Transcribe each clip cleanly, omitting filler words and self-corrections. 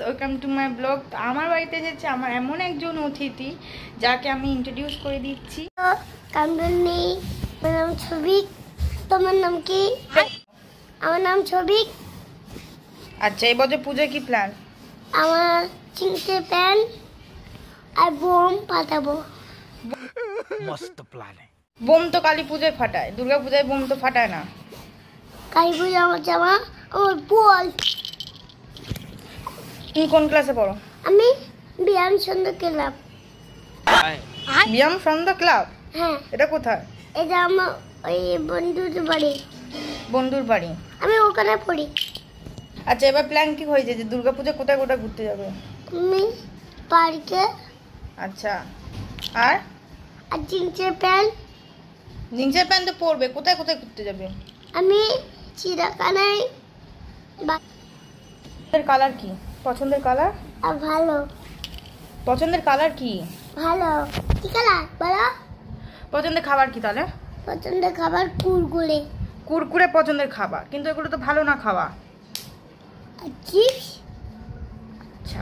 Welcome to my blog. আমার বাড়িতে এসেছে আমার এমন একজন অতিথি যাকে আমি ইন্ট্রোডিউস করে দিচ্ছি। কামরুন্নি, আমার নাম ছবিক। তোমার নাম কি? আমার নাম ছবিক। আচ্ছা, এই বছর পুজোয় কি প্ল্যান? আমার চিনতে প্যান আর বোম ফাটাবো। मस्त प्लान है। বোম তো কালী পুজোয় ফাটায়, দুর্গা পূজায় বোম তো ফাটায় না। কালী পুজো আমার জামা, আমার বল। তুমি কোন ক্লাসে পড়ো? আমি ব্যায়াম সন্ধ্যা ক্লাব। ব্যায়াম সন্ধ্যা ক্লাব? হ্যাঁ, এটা কোথায়? এটা আমার ওই বন্ধুর বাড়ি। বন্ধুর বাড়ি? আমি ওখানে পড়ি। আচ্ছা, এবার প্ল্যান কি হয়েছে যে দুর্গা পূজা কোথায় কোথায় ঘুরতে যাবে? আমি পার্কে। আচ্ছা, আর আর চিনতে প্যান। জিন্সের প্যান্ট তো পরবে, কোথায় কোথায় ঘুরতে যাবে? আমি চিড়াখানায়। কালার কি পছন্দের কালার? আর ভালো পছন্দের কালার কি? ভালো কি কালার বলো? পছন্দের খাবার কি তাহলে? পছন্দের খাবার কুরকুরে। কুরকুরে পছন্দের খাবার, কিন্তু এগুলো তো ভালো না খাওয়া। আর চিপস। আচ্ছা,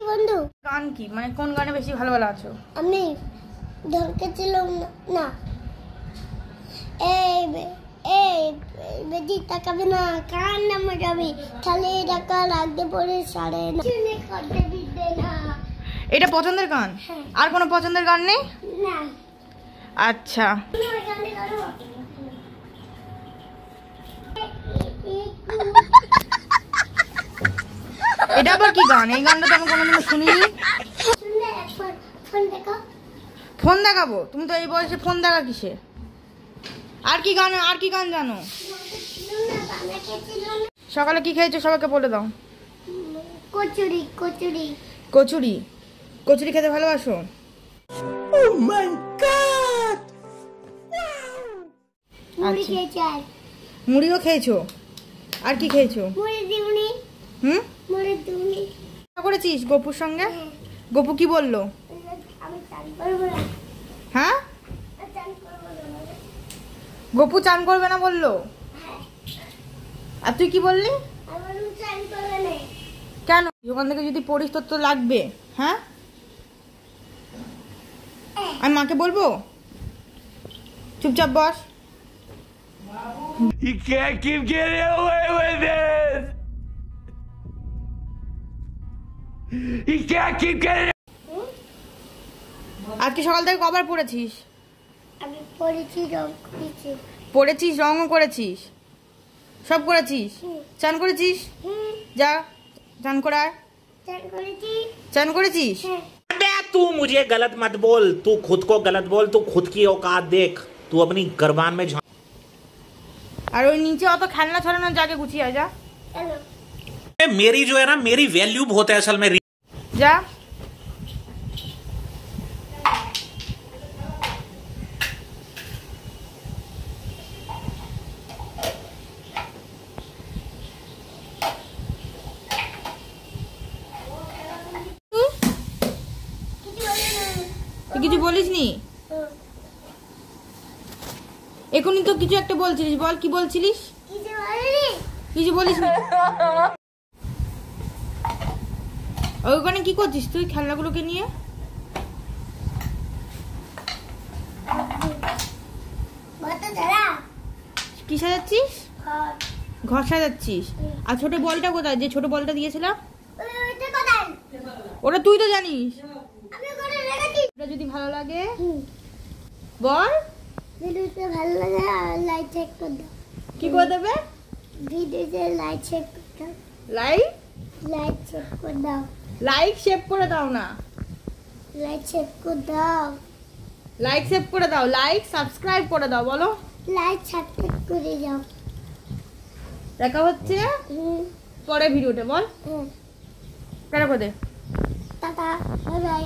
বন্ধু, গান কি, মানে কোন গানে বেশি ভালো আছো? আমি ধরকেছিলাম না। এই বেদি তাকাবে না, কান নামে যাবে, তাহলে টাকা লাগতে পড়ে সাড়ে না। চুনে করতে দিতে না। এটা পছন্দের গান? হ্যাঁ। আর কোনো পছন্দের গান নেই? না। আচ্ছা, এটা আবার কি গান? এই গানটা তো আমি কোনোদিনও শুনিনি। ফোন দেখো। ফোন দেখাবো? তুমি তো এই বয়সে ফোন দেখা কিসে? আর কি গান জানো? সকালে কি খেয়েছো সবাইকে বলে দাও। কচুরি কচুরি কচুরি? কচুরি খেতে ভালোবাসো? Oh my God! মুড়ি খেয়েছি। আর মুড়িও খেয়েছো? আর কি খেয়েছো? মুড়ি দিউনি। মুড়ি দিউনি করেছিস গপুর সঙ্গে? গপু কি বললো? আমি চান করবো না। হ্যাঁ, চান করবো না। গপু চান করবে না বললো? আর তুই কি বললি? আমার চান করবে না। কেন? ওখান থেকে যদি পড়িস তোর তো লাগবে। হ্যাঁ, আমি মাকে বলবো। চুপচাপ বস। You can't keep getting away with this! You can't keep getting... আজকে সকাল থেকে কবার পড়েছিস? আমি পড়েছি, রং করেছি। পড়েছিস, রঙও করেছিস, সব করেছিস? চান করেছিস? যা চান করে আয়। চান করেছি। চান করেছিস? तू मुझे गलत मत बोल, तू खुद को गलत बोल, तू खुद की औकात देख, तू अपनी गरबान में झांक। আর ওই নিচে অত খেলনা ছড়ানোর জায়গা গুছিয়ে আয়, যা চলো। मेरी जो है ना, मेरी वैल्यू बहुत है असल में। যা। তুই কিছু বলিস নি? এখনই তো কিছু একটা বলছিলিস, বল কি বলছিলিস? কিছু বলিস নি? ওখানে কি করছিস তুই খেলনাগুলোকে নিয়ে? কি সাজাচ্ছিস? ঘর সাজাচ্ছিস? আর ছোট বলটা কোথায়, যে ছোট বলটা দিয়েছিলাম? ওটা তুই তো জানিস। ওটা যদি ভালো লাগে বল। ভিডিওতে ভালো লাগে আর লাইক চেক করে দাও। কি করে দেবে? ভিডিওতে লাইক চেক করে দাও। লাইক চেক করে দাও। লাইক সেভ করে দাও না, লাইক চেক করে দাও। লাইক সেভ করে দাও, লাইক সাবস্ক্রাইব করে দাও। বলো লাইক সাবস্ক্রাইব করে যাও। দেখা হচ্ছে পরে ভিডিওতে। বল হুম। টাটা করে দে। Tata, bye bye.